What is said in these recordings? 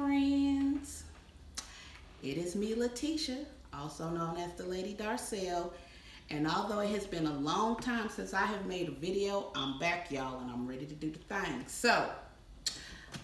friends. It is me, Letitia, also known as the Lady Darcel. And although it has been a long time since I have made a video, I'm back, y'all, and I'm ready to do the thing. So,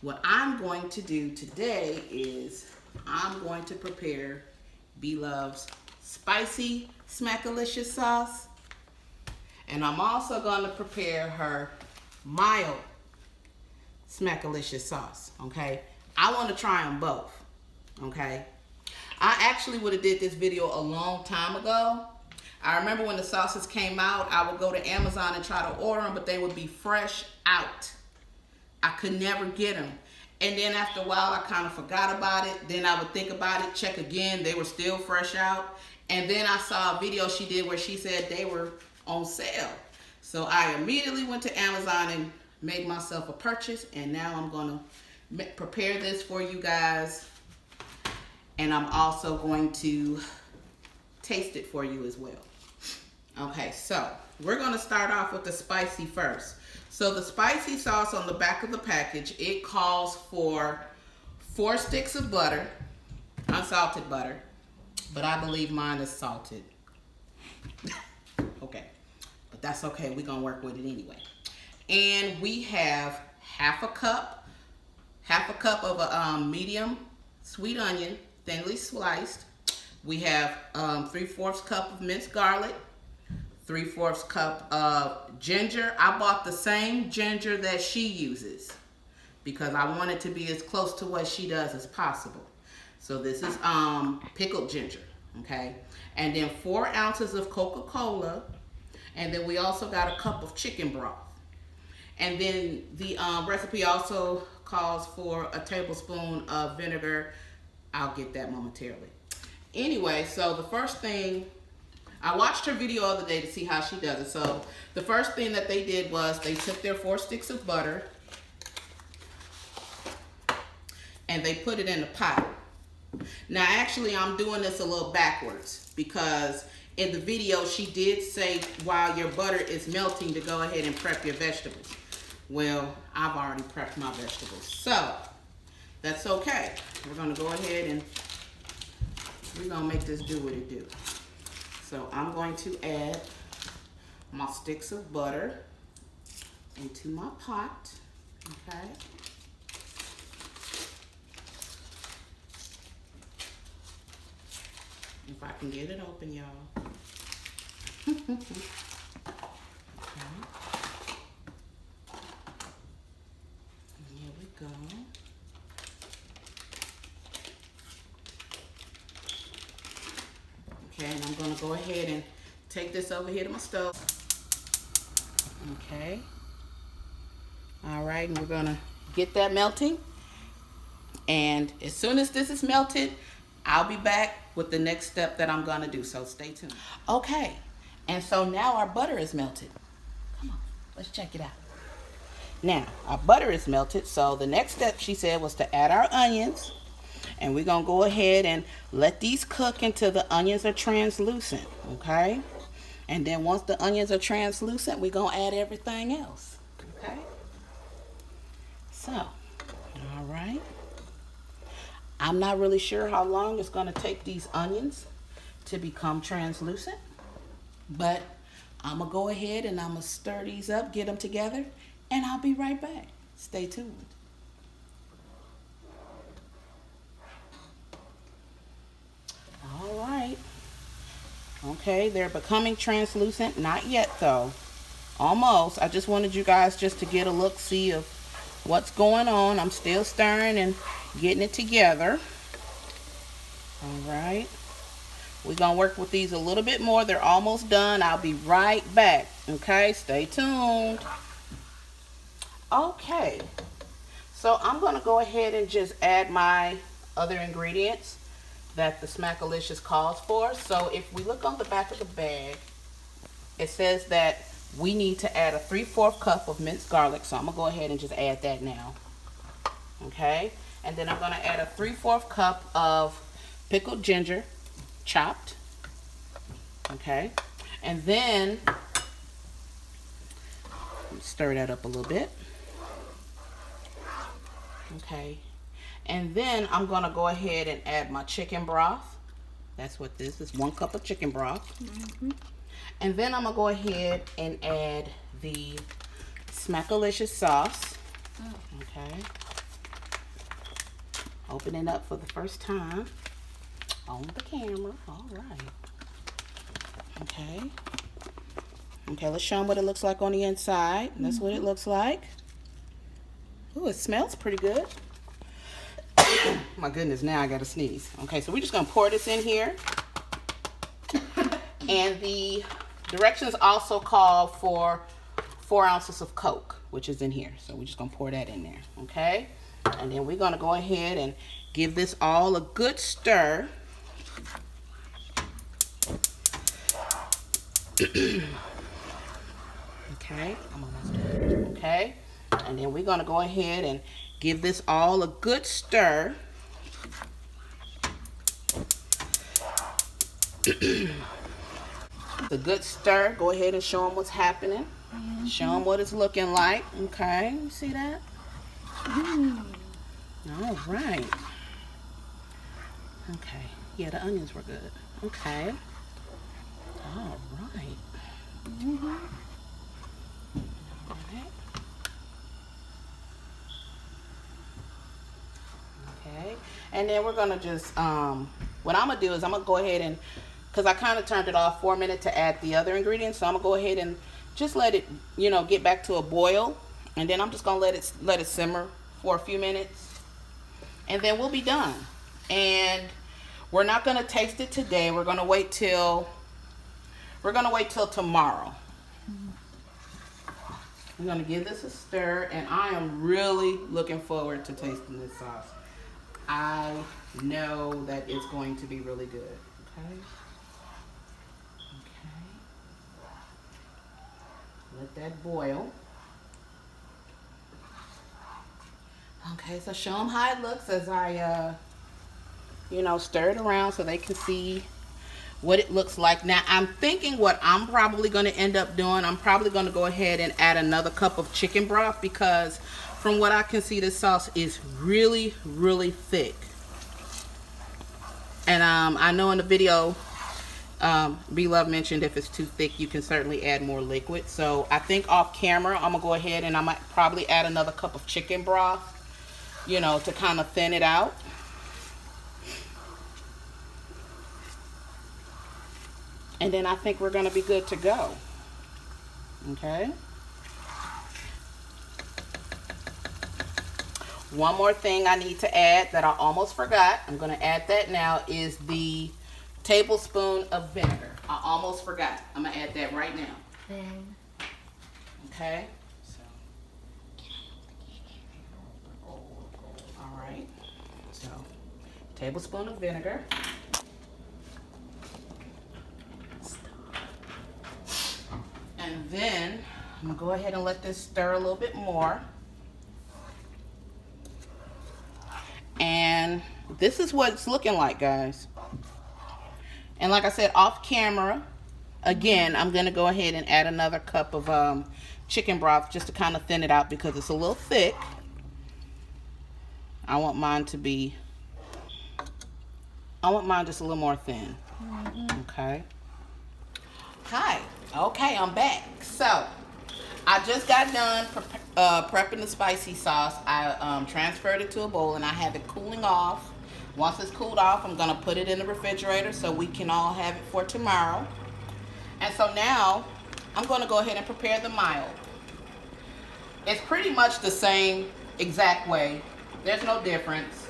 what I'm going to do today is I'm going to prepare B-Love's spicy Smackalicious sauce. And I'm also going to prepare her mild Smackalicious sauce, okay? I want to try them both, okay? I actually would have did this video a long time ago. I remember when the sauces came out, I would go to Amazon and try to order them, but they would be fresh out. I could never get them. And then after a while, I kind of forgot about it. Then I would think about it, check again. They were still fresh out. And then I saw a video she did where she said they were on sale. So I immediately went to Amazon and made myself a purchase. And now I'm going to prepare this for you guys. And I'm also going to taste it for you as well. Okay, so we're going to start off with the spicy first. So the spicy sauce on the back of the package, it calls for 4 sticks of butter, unsalted butter, but I believe mine is salted. Okay, but that's okay. We're going to work with it anyway. And we have half a cup of a medium sweet onion, thinly sliced. We have 3/4 cup of minced garlic, 3/4 cup of ginger. I bought the same ginger that she uses because I want it to be as close to what she does as possible. So this is pickled ginger, okay? And then 4 ounces of Coca-Cola. And then we also got a cup of chicken broth. And then the recipe also calls for a tablespoon of vinegar. I'll get that momentarily. Anyway, so the first thing, I watched her video the other day to see how she does it. So the first thing that they did was they took their 4 sticks of butter and they put it in a pot. Now actually I'm doing this a little backwards because in the video she did say while your butter is melting to go ahead and prep your vegetables. Well, I've already prepped my vegetables, so that's okay. We're gonna go ahead and we're gonna make this do what it do. So I'm going to add my sticks of butter into my pot, okay? If I can get it open, y'all. Okay. Here we go. Okay, and I'm gonna go ahead and take this over here to my stove. Okay. All right, and we're gonna get that melting. And as soon as this is melted, I'll be back with the next step that I'm gonna do, so stay tuned. Okay, and so now our butter is melted. Come on, let's check it out. Now, our butter is melted, so the next step she said was to add our onions. And we're going to go ahead and let these cook until the onions are translucent, okay? And then once the onions are translucent, we're going to add everything else, okay? So, all right. I'm not really sure how long it's going to take these onions to become translucent, but I'm going to go ahead and I'm going to stir these up, get them together, and I'll be right back. Stay tuned. All right. Okay, they're becoming translucent. Not yet, though. Almost. I just wanted you guys just to get a look-see of what's going on. I'm still stirring and getting it together. All right. We're going to work with these a little bit more. They're almost done. I'll be right back. Okay, stay tuned. Okay. So I'm going to go ahead and just add my other ingredients that the Smackalicious calls for. So if we look on the back of the bag, it says that we need to add a 3/4 cup of minced garlic. So I'm gonna go ahead and just add that now. Okay, and then I'm gonna add a 3/4 cup of pickled ginger, chopped. Okay, and then stir that up a little bit. Okay, And then I'm gonna go ahead and add my chicken broth. That's what this is, 1 cup of chicken broth. And then I'm gonna go ahead and add the Smackalicious sauce. Okay. Open it up for the first time on the camera. All right. Okay. Okay, let's show them what it looks like on the inside. That's what it looks like. Ooh, it smells pretty good. My goodness, now I gotta sneeze. Okay, so we're just gonna pour this in here. And the directions also call for 4 ounces of Coke, which is in here. So we're just gonna pour that in there, okay? And then we're gonna go ahead and give this all a good stir. Okay, I'm almost done. Okay, and then we're gonna go ahead and give this all a good stir. A good stir. Go ahead and show them what's happening. Show them what it's looking like. Okay, you see that? All right. Okay. Yeah, the onions were good. Okay. All right. All right. Okay. And then we're gonna just what I'm gonna do is I'm gonna go ahead and, because I kind of turned it off for a minute to add the other ingredients, so I'm gonna go ahead and just let it, you know, get back to a boil, and then I'm just gonna let it simmer for a few minutes, and then we'll be done. And we're not gonna taste it today. We're gonna wait till tomorrow. I'm gonna give this a stir, and I am really looking forward to tasting this sauce. I know that it's going to be really good. Okay. Let that boil. Okay, so show them how it looks as I, you know, stir it around so they can see what it looks like. Now, I'm thinking what I'm probably going to end up doing, I'm probably going to go ahead and add another cup of chicken broth, because from what I can see, this sauce is really, really thick. And I know in the video, B-Love mentioned if it's too thick, you can certainly add more liquid. So I think off camera, I'm going to go ahead and I might probably add another cup of chicken broth, you know, to kind of thin it out. And then I think we're going to be good to go. Okay. One more thing I need to add that I almost forgot, I'm going to add that now, is the tablespoon of vinegar. I almost forgot. I'm going to add that right now. Okay. So, all right. So, tablespoon of vinegar. And then I'm going to go ahead and let this stir a little bit more. And this is what it's looking like, guys. And like I said, off camera, again, I'm going to go ahead and add another cup of chicken broth just to kind of thin it out because it's a little thick. I want mine just a little more thin. Okay. Hi. Okay, I'm back. So, I just got done prepping the spicy sauce. I transferred it to a bowl and I have it cooling off. Once it's cooled off, I'm going to put it in the refrigerator so we can all have it for tomorrow. And so now, I'm going to go ahead and prepare the mild. It's pretty much the same exact way. There's no difference.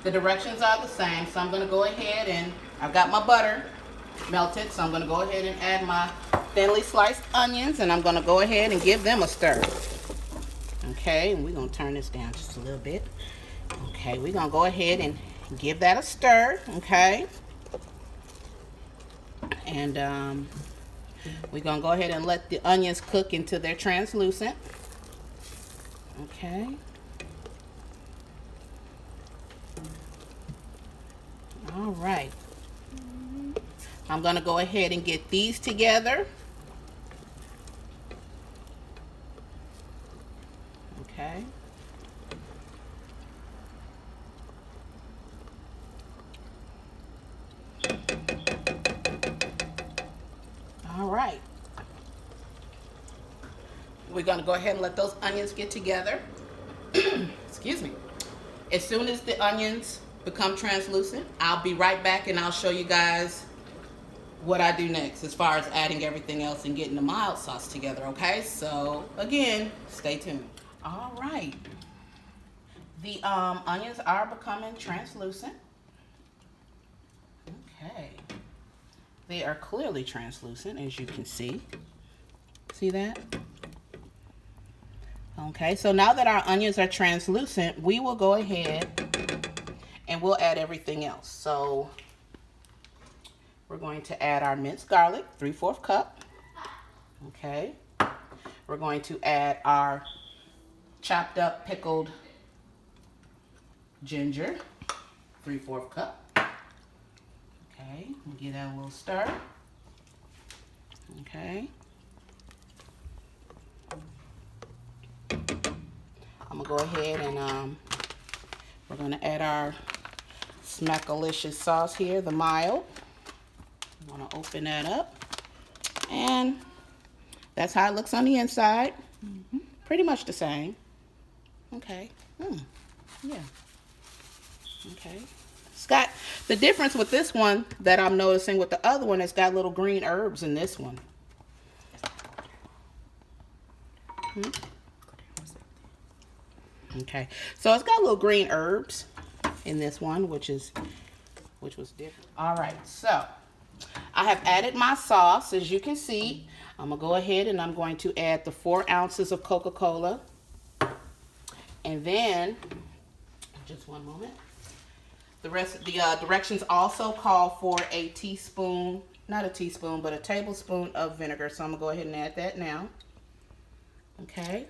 The directions are the same. So I'm going to go ahead and I've got my butter melted. So I'm going to go ahead and add my thinly sliced onions, and I'm going to go ahead and give them a stir. Okay, and we're going to turn this down just a little bit. Okay, we're going to go ahead and give that a stir. Okay, and we're going to go ahead and let the onions cook until they're translucent. Okay. All right. I'm going to go ahead and get these together. Okay. We're going to go ahead and let those onions get together. Excuse me. As soon as the onions become translucent, I'll be right back and I'll show you guys what I do next as far as adding everything else and getting the mild sauce together, okay? So, again, stay tuned. All right. The onions are becoming translucent. Okay. They are clearly translucent, as you can see. See that? Okay, so now that our onions are translucent, we will go ahead and we'll add everything else. So we're going to add our minced garlic, 3/4 cup. Okay. We're going to add our chopped up pickled ginger, 3/4 cup. Okay, give that a little stir. Okay. I'm gonna go ahead and we're gonna add our Smackalicious sauce here, the mild. I'm gonna open that up, and that's how it looks on the inside. Pretty much the same. Okay. Yeah. Okay. It's got the difference with this one that I'm noticing with the other one. It's got little green herbs in this one. Okay, so it's got little green herbs in this one, which was different. All right, so I have added my sauce. As you can see, I'm gonna go ahead and I'm going to add the 4 ounces of Coca-Cola, and then just one moment. The rest of the directions also call for a teaspoon, not a teaspoon, but a tablespoon of vinegar. So I'm gonna go ahead and add that now. Okay.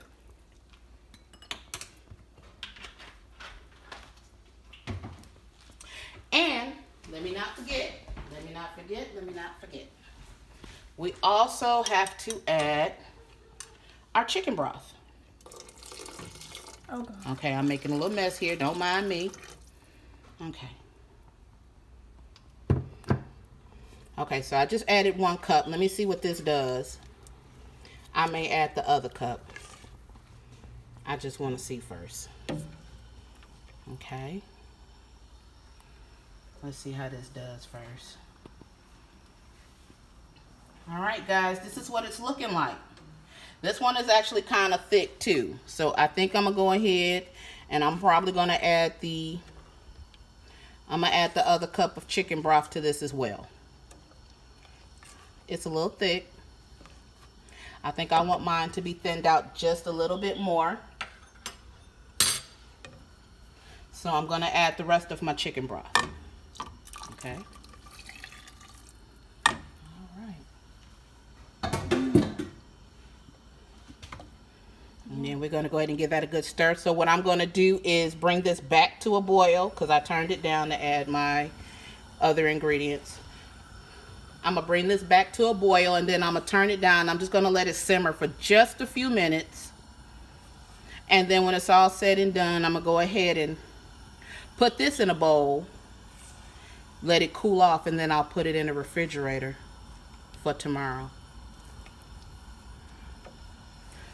And let me not forget. We also have to add our chicken broth. Okay. Okay, I'm making a little mess here. Don't mind me. Okay. Okay, so I just added 1 cup. Let me see what this does. I may add the other cup. I just want to see first. Okay. Let's see how this does first. All right, guys, this is what it's looking like. This one is actually kind of thick too. So I think I'm gonna go ahead and I'm probably gonna add the other cup of chicken broth to this as well. It's a little thick. I think I want mine to be thinned out just a little bit more. So I'm gonna add the rest of my chicken broth. Okay. All right. And then we're going to go ahead and give that a good stir. So what I'm going to do is bring this back to a boil because I turned it down to add my other ingredients. I'm going to bring this back to a boil and then I'm going to turn it down. I'm just going to let it simmer for just a few minutes. And then when it's all said and done, I'm going to go ahead and put this in a bowl. Let it cool off, and then I'll put it in the refrigerator for tomorrow.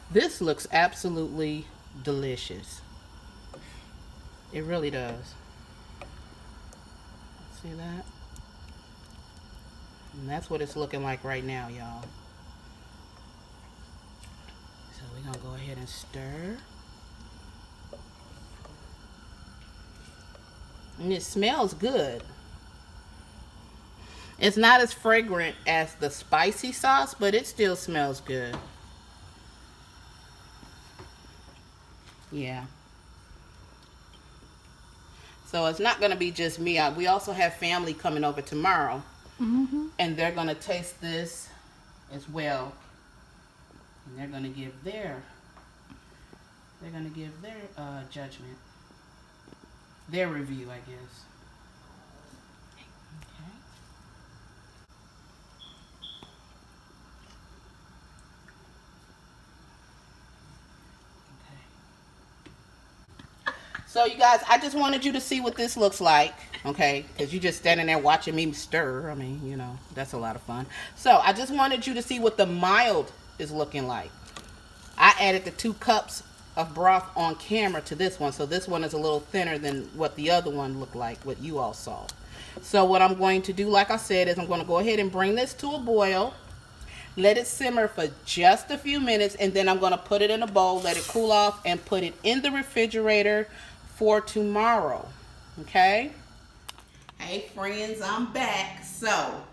This looks absolutely delicious. It really does. See that? And that's what it's looking like right now, y'all. So we're gonna go ahead and stir. And it smells good. It's not as fragrant as the spicy sauce, but it still smells good. Yeah. So it's not going to be just me. We also have family coming over tomorrow. And they're going to taste this as well. And they're going to give their judgment. Their review, I guess. Okay. So you guys, I just wanted you to see what this looks like, okay? Because you're just standing there watching me stir. I mean, you know, that's a lot of fun. So I just wanted you to see what the mild is looking like. I added the 2 cups of broth on camera to this one, so this one is a little thinner than what the other one looked like, what you all saw. So what I'm going to do, like I said, is I'm going to go ahead and bring this to a boil, let it simmer for just a few minutes, and then I'm going to put it in a bowl, let it cool off, and put it in the refrigerator for tomorrow. Okay? Hey friends, I'm back. So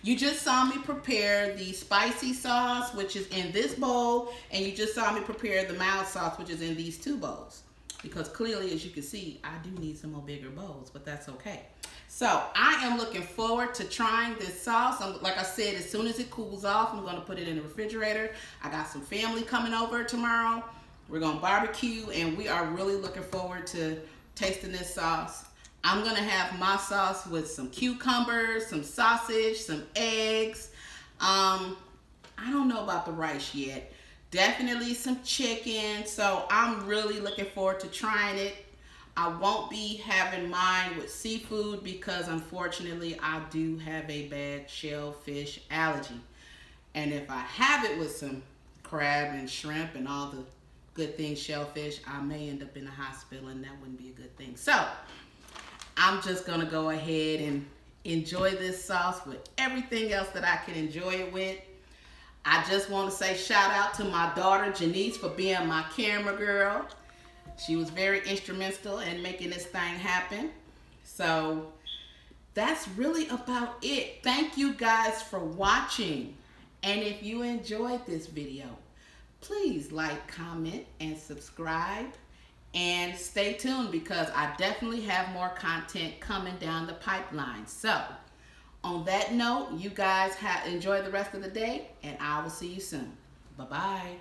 you just saw me prepare the spicy sauce, which is in this bowl, and you just saw me prepare the mild sauce, which is in these 2 bowls. Because clearly, as you can see, I do need some more bigger bowls, but that's okay. So I am looking forward to trying this sauce. Like I said, as soon as it cools off, I'm going to put it in the refrigerator. I got some family coming over tomorrow. We're going to barbecue, and we are really looking forward to tasting this sauce. I'm going to have my sauce with some cucumbers, some sausage, some eggs. I don't know about the rice yet. Definitely some chicken. So I'm really looking forward to trying it. I won't be having mine with seafood because unfortunately I do have a bad shellfish allergy. And if I have it with some crab and shrimp and all the good things shellfish, I may end up in the hospital, and that wouldn't be a good thing. So I'm just gonna go ahead and enjoy this sauce with everything else that I can enjoy it with. I just want to say shout out to my daughter Janice for being my camera girl. She was very instrumental in making this thing happen. So that's really about it. Thank you guys for watching. And if you enjoyed this video, please like, comment, and subscribe. And stay tuned because I definitely have more content coming down the pipeline. So on that note, you guys enjoy the rest of the day, and I will see you soon. Bye-bye.